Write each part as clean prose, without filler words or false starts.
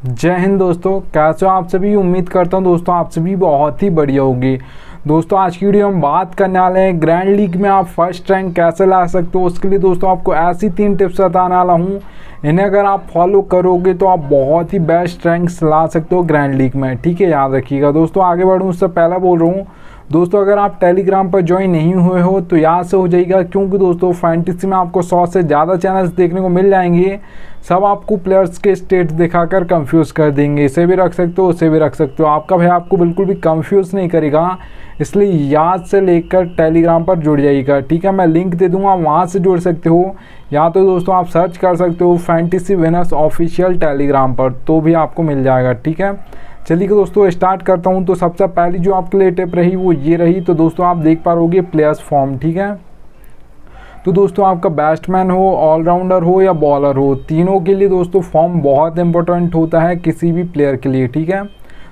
जय हिंद दोस्तों, कैसे हो आप सभी। उम्मीद करता हूं दोस्तों आप सभी बहुत ही बढ़िया होगी। दोस्तों आज की वीडियो में बात करने वाले हैं ग्रैंड लीग में आप फर्स्ट रैंक कैसे ला सकते हो। उसके लिए दोस्तों आपको ऐसी 3 टिप्स बताने वाला हूं, इन्हें अगर आप फॉलो करोगे तो आप बहुत ही बेस्ट रैंक्स ला सकते हो ग्रैंड लीग में। ठीक है, याद रखिएगा। दोस्तों आगे बढ़ूँ उससे पहले बोल रहा हूँ दोस्तों, अगर आप टेलीग्राम पर ज्वाइन नहीं हुए हो तो यहाँ से हो जाइएगा, क्योंकि दोस्तों फैंटेसी में आपको 100 से ज़्यादा चैनल्स देखने को मिल जाएंगे। सब आपको प्लेयर्स के स्टेट्स दिखाकर कंफ्यूज कर देंगे। इसे भी रख सकते हो, उसे भी रख सकते हो। आपका भाई आपको बिल्कुल भी कंफ्यूज नहीं करेगा, इसलिए याद से लेकर टेलीग्राम पर जुड़ जाइएगा। ठीक है, मैं लिंक दे दूंगा, वहाँ से जुड़ सकते हो, या तो दोस्तों आप सर्च कर सकते हो फैंटेसी विनर्स ऑफिशियल टेलीग्राम पर, तो भी आपको मिल जाएगा। ठीक है, चलिए दोस्तों स्टार्ट करता हूं। तो सबसे पहली जो आपके लिए टिप रही वो ये रही। तो दोस्तों आप देख पा रहोगे प्लेयर्स फॉर्म। ठीक है, तो दोस्तों आपका बैट्समैन हो, ऑलराउंडर हो या बॉलर हो, तीनों के लिए दोस्तों फॉर्म बहुत इंपॉर्टेंट होता है किसी भी प्लेयर के लिए। ठीक है,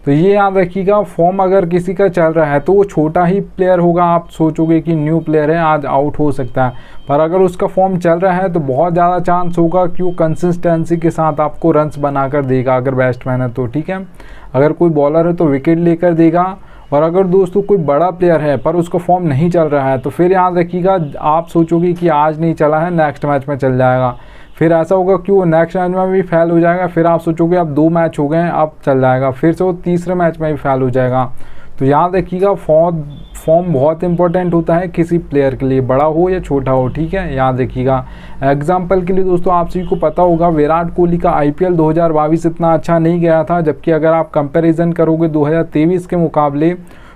तो ये याद रखिएगा, फॉर्म अगर किसी का चल रहा है तो वो छोटा ही प्लेयर होगा। आप सोचोगे कि न्यू प्लेयर है, आज आउट हो सकता है, पर अगर उसका फॉर्म चल रहा है तो बहुत ज़्यादा चांस होगा कि वो कंसिस्टेंसी के साथ आपको रन्स बनाकर देगा अगर बैट्समैन है तो। ठीक है, अगर कोई बॉलर है तो विकेट लेकर देगा, और अगर दोस्तों कोई बड़ा प्लेयर है पर उसका फॉर्म नहीं चल रहा है तो फिर याद रखिएगा, आप सोचोगे कि आज नहीं चला है नेक्स्ट मैच में चल जाएगा। फिर ऐसा होगा कि वो नेक्स्ट मैच में भी फेल हो जाएगा। फिर आप सोचोगे अब 2 मैच हो गए हैं अब चल जाएगा, फिर से वो तीसरे मैच में भी फेल हो जाएगा। तो याद रखिएगा फॉर्म बहुत इंपॉर्टेंट होता है किसी प्लेयर के लिए, बड़ा हो या छोटा हो। ठीक है, याद रखिएगा। एग्जाम्पल के लिए दोस्तों आप सभी को पता होगा विराट कोहली का IPL 2022 इतना अच्छा नहीं गया था, जबकि अगर आप कंपैरिजन करोगे 2023 के मुकाबले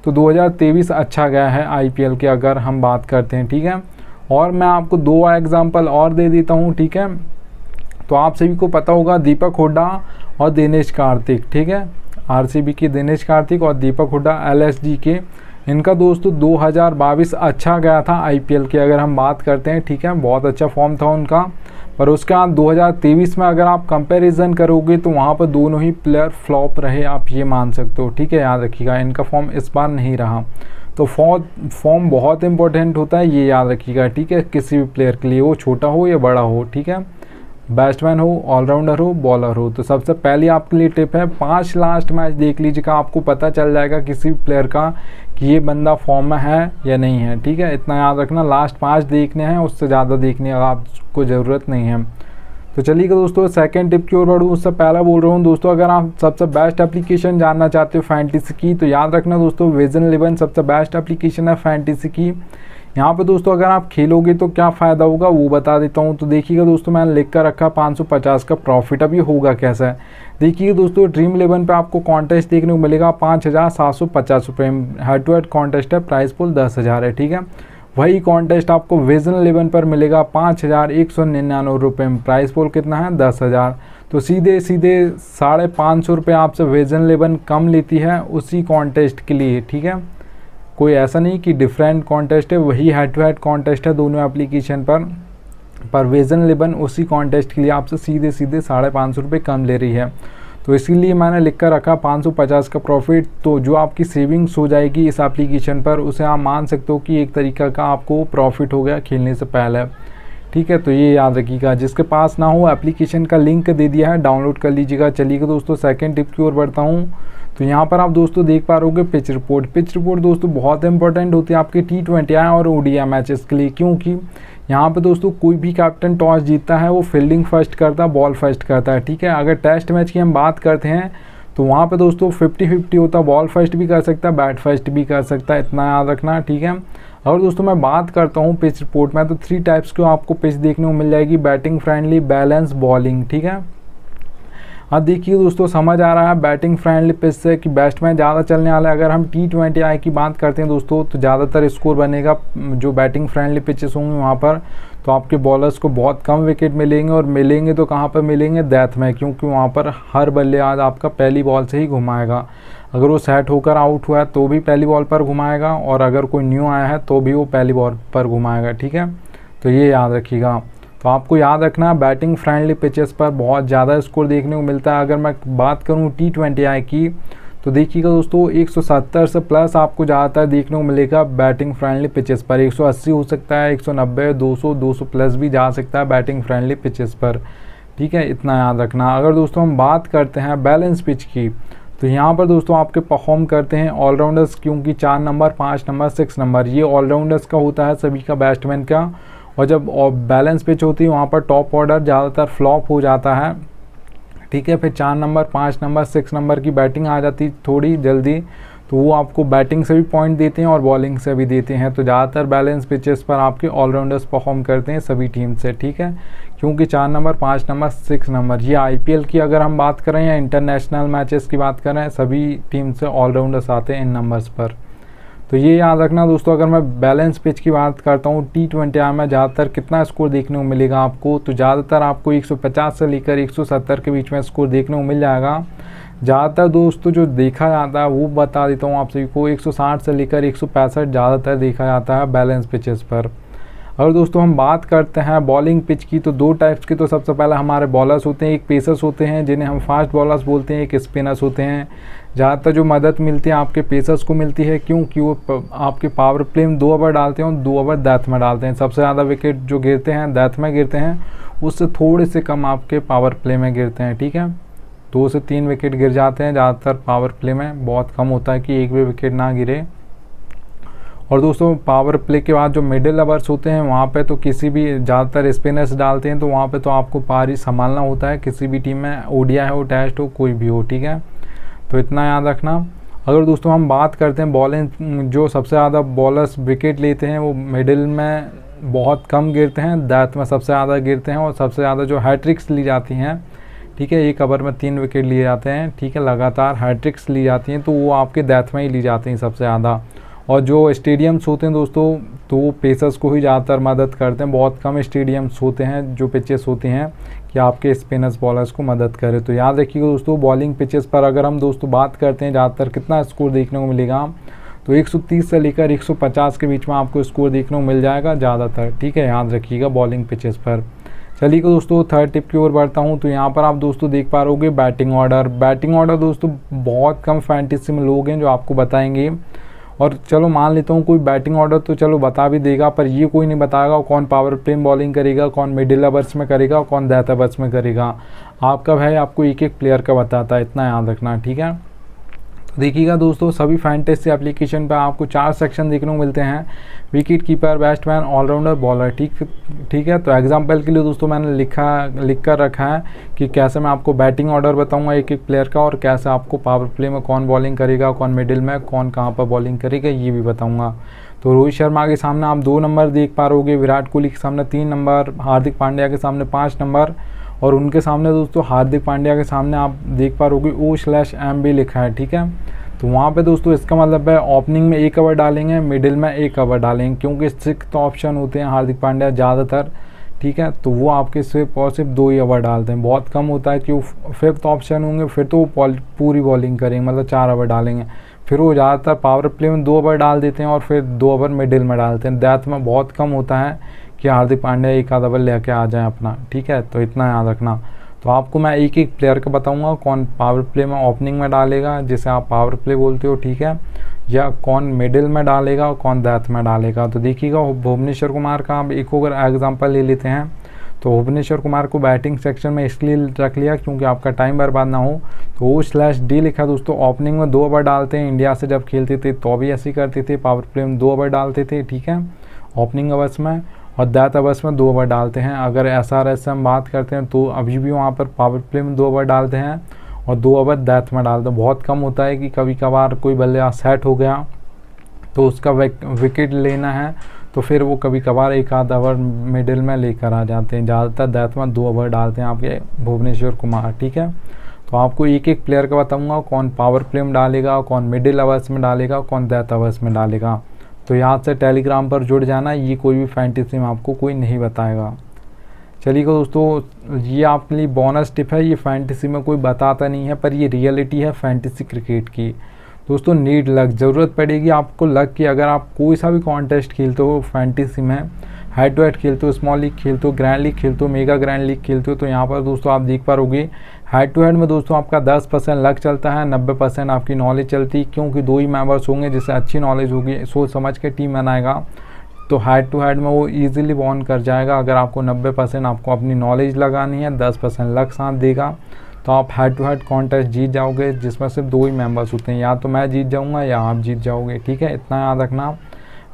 तो 2023 अच्छा गया है IPL के, अगर हम बात करते हैं। ठीक है, और मैं आपको 2 एग्जाम्पल और दे देता हूँ। ठीक है, तो आप सभी को पता होगा दीपक हुड्डा और दिनेश कार्तिक। ठीक है, RCB के दिनेश कार्तिक और दीपक हुड्डा LSG के, इनका दोस्तों 2022 अच्छा गया था IPL के, अगर हम बात करते हैं। ठीक है, बहुत अच्छा फॉर्म था उनका, पर उसके बाद 2023 में अगर आप कंपैरिजन करोगे तो वहाँ पर दोनों ही प्लेयर फ्लॉप रहे, आप ये मान सकते हो। ठीक है, याद रखिएगा, इनका फॉर्म इस बार नहीं रहा। तो फॉर्म बहुत इंपॉर्टेंट होता है, ये याद रखिएगा। ठीक है, किसी भी प्लेयर के लिए, वो छोटा हो या बड़ा हो। ठीक है, बैट्समैन हो, ऑलराउंडर हो, बॉलर हो। तो सबसे पहली आपके लिए टिप है 5 लास्ट मैच देख लीजिएगा, आपको पता चल जाएगा किसी भी प्लेयर का कि ये बंदा फॉर्म में है या नहीं है। ठीक है, इतना याद रखना, लास्ट 5 देखने हैं, उससे ज़्यादा देखने आपको ज़रूरत नहीं है। तो चलिए दोस्तों सेकंड टिप की ओर बढ़ूँ उससे पहले बोल रहा हूँ दोस्तों, अगर आप सबसे बेस्ट एप्लीकेशन जानना चाहते हो फैंटेसी की तो याद रखना दोस्तों विजन 11 सबसे बेस्ट एप्लीकेशन है फैंटेसी की। यहाँ पे दोस्तों अगर आप खेलोगे तो क्या फ़ायदा होगा वो बता देता हूँ। तो देखिएगा दोस्तों, मैंने लिख कर रखा 550 का प्रॉफिट। अब ये होगा कैसा है, देखिए दोस्तों ड्रीम 11 पे आपको कॉन्टेस्ट देखने को मिलेगा 5750 रुपये। हेड टू हेड कॉन्टेस्ट है, प्राइस पुल 10,000 है। ठीक है, वही कॉन्टेस्ट आपको विजन 11 पर मिलेगा 5199 रुपये में, प्राइस पुल कितना है 10,000। तो सीधे 550 रुपये आपसे विजन 11 कम लेती है उसी कॉन्टेस्ट के लिए। ठीक है, कोई ऐसा नहीं कि डिफरेंट कॉन्टेस्ट है, वही हेड टू हेड कॉन्टेस्ट है दोनों एप्लीकेशन पर विजन 11 उसी कॉन्टेस्ट के लिए आपसे सीधे 550 रुपये कम ले रही है। तो इसीलिए मैंने लिख कर रखा 550 का प्रॉफिट। तो जो आपकी सेविंग्स हो जाएगी इस एप्लीकेशन पर, उसे आप मान सकते हो कि एक तरीका का आपको प्रॉफिट हो गया खेलने से पहले। ठीक है, तो ये याद रखिएगा। जिसके पास ना हो एप्लीकेशन का लिंक दे दिया है, डाउनलोड कर लीजिएगा। चलिए दोस्तों सेकंड टिप की ओर बढ़ता हूँ। तो यहाँ पर आप दोस्तों देख पा रहोगे पिच रिपोर्ट। पिच रिपोर्ट दोस्तों बहुत इंपॉर्टेंट होती है आपके T20 और ODI मैचेस के लिए, क्योंकि यहाँ पे दोस्तों कोई भी कैप्टन टॉस जीतता है वो फील्डिंग फर्स्ट करता है, बॉल फर्स्ट करता है। ठीक है, अगर टेस्ट मैच की हम बात करते हैं तो वहाँ पे दोस्तों 50-50 होता है, बॉल फर्स्ट भी कर सकता है, बैट फर्स्ट भी कर सकता है, इतना याद रखना। ठीक है, और दोस्तों मैं बात करता हूँ पिच रिपोर्ट में तो 3 टाइप्स की आपको पिच देखने को मिल जाएगी, बैटिंग फ्रेंडली, बैलेंस, बॉलिंग। ठीक है, अब देखिए दोस्तों समझ आ रहा है बैटिंग फ्रेंडली पिच से कि बैट्समैन ज़्यादा चलने वाला है। अगर हम T20I की बात करते हैं दोस्तों तो ज़्यादातर स्कोर बनेगा जो बैटिंग फ्रेंडली पिचेस होंगे वहाँ पर, तो आपके बॉलर्स को बहुत कम विकेट मिलेंगे, और मिलेंगे तो कहाँ पर मिलेंगे, डेथ में, क्योंकि वहाँ पर हर बल्लेबाज आपका पहली बॉल से ही घुमाएगा। अगर वो सेट होकर आउट हुआ है तो भी पहली बॉल पर घुमाएगा, और अगर कोई न्यू आया है तो भी वो पहली बॉल पर घुमाएगा। ठीक है, तो ये याद रखिएगा। तो आपको याद रखना बैटिंग फ्रेंडली पिचेस पर बहुत ज़्यादा स्कोर देखने को मिलता है। अगर मैं बात करूं T20I की तो देखिएगा दोस्तों 170 से प्लस आपको ज़्यादातर देखने को मिलेगा बैटिंग फ्रेंडली पिचेस पर। 180 हो सकता है, 190, 200 प्लस भी जा सकता है बैटिंग फ्रेंडली पिचेस पर। ठीक है, इतना याद रखना। अगर दोस्तों हम बात करते हैं बैलेंस पिच की, तो यहाँ पर दोस्तों आपके परफॉर्म करते हैं ऑलराउंडर्स, क्योंकि 4 नंबर, 5 नंबर, 6 नंबर ये ऑलराउंडर्स का होता है सभी का, बैट्समैन का। और जब बैलेंस पिच होती है वहाँ पर टॉप ऑर्डर ज़्यादातर फ्लॉप हो जाता है, ठीक है। फिर 4 नंबर, 5 नंबर, 6 नंबर की बैटिंग आ जाती थोड़ी जल्दी, तो वो आपको बैटिंग से भी पॉइंट देते हैं और बॉलिंग से भी देते हैं। तो ज़्यादातर बैलेंस पिचेस पर आपके ऑलराउंडर्स परफॉर्म करते हैं सभी टीम से, ठीक है। क्योंकि 4 नंबर, 5 नंबर, 6 नंबर ये आईपीएल की अगर हम बात करें या इंटरनेशनल मैचेस की बात करें, सभी टीम से ऑलराउंडर्स आते हैं इन नंबर्स पर। तो ये याद रखना दोस्तों। अगर मैं बैलेंस पिच की बात करता हूँ T20I में ज़्यादातर कितना स्कोर देखने को मिलेगा आपको, तो ज़्यादातर आपको 150 से लेकर 170 के बीच में स्कोर देखने को मिल जाएगा। ज़्यादातर दोस्तों जो देखा जाता है वो बता देता हूँ आप सभी को, 160 से लेकर 165 ज़्यादातर देखा जाता है बैलेंस पिचेस पर। अगर दोस्तों हम बात करते हैं बॉलिंग पिच की, तो 2 टाइप्स की, तो सबसे पहले हमारे बॉलर्स होते हैं, एक पेसर्स होते हैं जिन्हें हम फास्ट बॉलर्स बोलते हैं, एक स्पिनर्स होते हैं। ज़्यादातर जो मदद मिलती है आपके पेसर्स को मिलती है, क्योंकि वो आपके पावर प्ले में 2 ओवर डालते हैं और 2 ओवर डेथ में डालते हैं। सबसे ज़्यादा विकेट जो गिरते हैं डेथ में गिरते हैं, उससे थोड़े से कम आपके पावर प्ले में गिरते हैं, ठीक है। 2 से 3 विकेट गिर जाते हैं ज़्यादातर पावर प्ले में, बहुत कम होता है कि एक भी विकेट ना गिरे। और दोस्तों पावर प्ले के बाद जो मिडिल ओवर्स होते हैं वहाँ पे तो किसी भी ज़्यादातर स्पिनर्स डालते हैं, तो वहाँ पे तो आपको पारी संभालना होता है किसी भी टीम में, ओडीआई हो, टेस्ट हो, कोई भी हो, ठीक है। तो इतना याद रखना। अगर दोस्तों हम बात करते हैं बॉलिंग, जो सबसे ज़्यादा बॉलर्स विकेट लेते हैं वो मिडिल में बहुत कम गिरते हैं, डेथ में सबसे ज़्यादा गिरते हैं, और सबसे ज़्यादा जो हैट्रिक्स ली जाती हैं, ठीक है, एक ओवर में 3 विकेट लिए जाते हैं, ठीक है, लगातार हैट्रिक्स ली जाती हैं, तो वो आपके डेथ में ही ली जाती हैं सबसे ज़्यादा। और जो स्टेडियम्स होते हैं दोस्तों, तो वो पेसर्स को ही ज़्यादातर मदद करते हैं, बहुत कम स्टेडियम्स होते हैं जो पिचेस होती हैं कि आपके स्पिनर्स बॉलर्स को मदद करें। तो याद रखिएगा दोस्तों, बॉलिंग पिचेस पर अगर हम दोस्तों बात करते हैं ज़्यादातर कितना स्कोर देखने को मिलेगा, तो 130 से लेकर 150 के बीच में आपको स्कोर देखने को मिल जाएगा ज़्यादातर, ठीक है, याद रखिएगा बॉलिंग पिचेस पर। चलिए दोस्तों थर्ड टिप की ओर बढ़ता हूँ। तो यहाँ पर आप दोस्तों देख पा रहोगे बैटिंग ऑर्डर। बैटिंग ऑर्डर दोस्तों बहुत कम फैंटेसी में लोग हैं जो आपको बताएंगे, और चलो मान लेता हूँ कोई बैटिंग ऑर्डर तो चलो बता भी देगा, पर ये कोई नहीं बताएगा कौन पावर प्ले में बॉलिंग करेगा, कौन मिडिल ओवर्स में करेगा, कौन डेथ ओवर्स में करेगा। आपका भाई आपको एक एक प्लेयर का बताता है, इतना याद रखना, ठीक है। देखिएगा दोस्तों, सभी फैंटेसी एप्लीकेशन पर आपको 4 सेक्शन देखने को मिलते हैं, wicket keeper, batsman, allrounder, bowler, ठीक है। तो एग्जांपल के लिए दोस्तों मैंने लिख कर रखा है कि कैसे मैं आपको बैटिंग ऑर्डर बताऊंगा एक एक प्लेयर का, और कैसे आपको पावर प्ले में कौन बॉलिंग करेगा, कौन मिडिल में, कौन कहाँ पर बॉलिंग करेगा, ये भी बताऊँगा। तो रोहित शर्मा के सामने आप 2 नंबर देख पा रहोगे, विराट कोहली के सामने 3 नंबर, हार्दिक पांड्या के सामने 5 नंबर, और उनके सामने दोस्तों हार्दिक पांड्या के सामने आप देख पा रहोगे O/M भी लिखा है, ठीक है। तो वहाँ पे दोस्तों इसका मतलब है ओपनिंग में 1 ओवर डालेंगे, मिडिल में 1 ओवर डालेंगे, क्योंकि 6th ऑप्शन होते हैं हार्दिक पांड्या ज़्यादातर, ठीक है। तो वो आपके सिर्फ और सिर्फ 2 ही ओवर डालते हैं, बहुत कम होता है कि वो 5th ऑप्शन होंगे, फिर तो वो पूरी बॉलिंग करेंगे, मतलब 4 ओवर डालेंगे। फिर वो ज़्यादातर पावर प्ले में 2 ओवर डाल देते हैं और फिर 2 ओवर मिडिल में डालते हैं। डेथ में बहुत कम होता है कि हार्दिक पांड्या 1 आध ओवर लेके आ जाए अपना, ठीक है। तो इतना याद रखना। तो आपको मैं एक एक प्लेयर का बताऊंगा कौन पावर प्ले में ओपनिंग में डालेगा, जिसे आप पावर प्ले बोलते हो, ठीक है, या कौन मिडिल में डालेगा और कौन डेथ में डालेगा। तो देखिएगा भुवनेश्वर कुमार का आप एक अगर एग्जांपल ले लेते हैं, तो भुवनेश्वर कुमार को बैटिंग सेक्शन में इसलिए रख लिया क्योंकि आपका टाइम बर्बाद ना हो। तो O/D लिखा दोस्तों, ओपनिंग में 2 ओवर डालते हैं, इंडिया से जब खेलते थे तो भी ऐसे ही करते थे, पावर प्ले में 2 ओवर डालते थे, ठीक है, ओपनिंग ओवर्स में, और डेथ ओवर्स में 2 ओवर डालते हैं। अगर SRH से हम बात करते हैं तो अभी भी वहाँ पर पावर प्ले में 2 ओवर डालते हैं और 2 ओवर डेथ में डालते हैं। बहुत कम होता है कि कभी कभार कोई बल्लेबाज सेट हो गया तो उसका विकेट लेना है, तो फिर वो कभी कभार 1 आध ओवर मिडिल में लेकर आ जाते हैं। ज़्यादातर डेथ में 2 ओवर डालते हैं आपके भुवनेश्वर कुमार, ठीक है। तो आपको एक एक प्लेयर का बताऊँगा कौन पावर प्ले में डालेगा, कौन मिडिल ओवर्स में डालेगा, कौन डेथ ओवर्स में डालेगा। तो यहाँ से टेलीग्राम पर जुड़ जाना, ये कोई भी फैंटेसी में आपको कोई नहीं बताएगा। चलिए दोस्तों, ये आपके लिए बोनस टिप है, ये फैंटेसी में कोई बताता नहीं है, पर ये रियलिटी है फैंटेसी क्रिकेट की। दोस्तों नीड लक, ज़रूरत पड़ेगी आपको लक की। अगर आप कोई सा भी कॉन्टेस्ट खेलते हो फैंटेसी में, हेड टू हेड खेलते हो, स्मॉल लीग खेलते हो, ग्रैंड लीग खेलते हो, मेगा ग्रैंड लीग खेलते हो, तो यहाँ पर दोस्तों आप देख पाओगे हेड टू हेड में दोस्तों आपका 10% लक चलता है, 90% आपकी नॉलेज चलती है, क्योंकि 2 ही मेंबर्स होंगे जिससे अच्छी नॉलेज होगी, सोच समझ के टीम बनाएगा, तो हेड टू हेड में वो ईजिली वॉन कर जाएगा। अगर आपको 90% आपको अपनी नॉलेज लगानी है, 10% लक साथ देगा, तो आप हेड टू हेड कॉन्टेस्ट जीत जाओगे, जिसमें सिर्फ 2 ही मेंबर्स होते हैं, या तो मैं जीत जाऊंगा या आप जीत जाओगे। ठीक है, इतना याद रखना।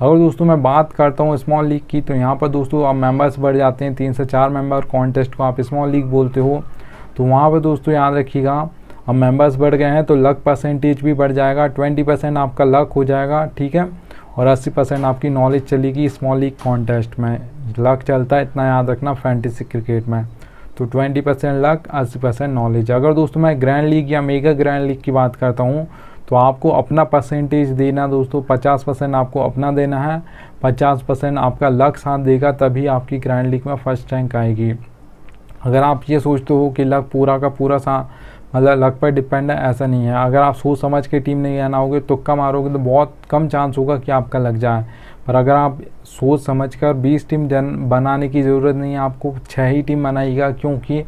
अगर दोस्तों मैं बात करता हूँ स्मॉल लीग की, तो यहाँ पर दोस्तों आप मेंबर्स बढ़ जाते हैं, 3 से 4 मेंबर कॉन्टेस्ट को आप स्मॉल लीग बोलते हो। तो वहाँ पर दोस्तों याद रखिएगा, अब मेंबर्स बढ़ गए हैं तो लक परसेंटेज भी बढ़ जाएगा, 20% आपका लक हो जाएगा। ठीक है, और 80% आपकी नॉलेज चलेगी स्मॉल लीग कॉन्टेस्ट में। लक चलता है, इतना याद रखना फैंटेसी क्रिकेट में। तो 20% लक, 80% नॉलेज। अगर दोस्तों मैं ग्रैंड लीग या मेगा ग्रैंड लीग की बात करता हूँ, तो आपको अपना परसेंटेज देना दोस्तों, 50% आपको अपना देना है, 50% आपका लक साथ देगा, तभी आपकी ग्रैंड लीग में फर्स्ट रैंक आएगी। अगर आप ये सोचते हो कि लक पूरा का पूरा मतलब लक पर डिपेंड है, ऐसा नहीं है। अगर आप सोच समझ के टीम नहीं बनाओगे, तुक्का मारोगे, तो बहुत कम चांस होगा कि आपका लग जाए। पर अगर आप सोच समझकर 20 टीम बनाने की ज़रूरत नहीं है, आपको 6 ही टीम बनाइएगा, क्योंकि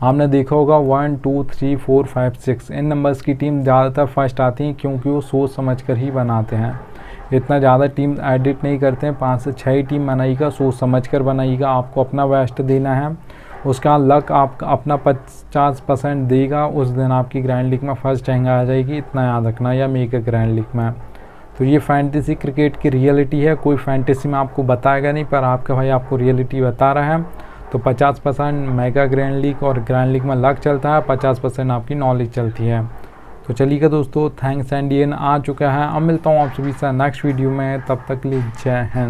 आपने देखा होगा 1 2 3 4 5 6 इन नंबर्स की टीम ज़्यादातर फर्स्ट आती हैं, क्योंकि वो सोच समझकर ही बनाते हैं। इतना ज़्यादा टीम एडिट नहीं करते हैं, 5 से 6 ही टीम बनाइएगा, सोच समझकर बनाइएगा। आपको अपना बेस्ट देना है, उसका लक आप अपना 50% देगा, उस दिन आपकी ग्रैंड लीग में फर्स्ट रैंक आ जाएगी, इतना याद रखना, या मेगा ग्रैंड लीग में। तो ये फैंटेसी क्रिकेट की रियलिटी है, कोई फैंटेसी में आपको बताएगा नहीं, पर आपका भाई आपको रियलिटी बता रहा है। तो 50% मेगा ग्रैंड लीग और ग्रैंड लीग में लक चलता है, 50% आपकी नॉलेज चलती है। तो चलिएगा दोस्तों, थैंक्स एंड आ चुका है। अब मिलता हूँ आप सभी से नेक्स्ट वीडियो में, तब तक के लिए जय हिंद।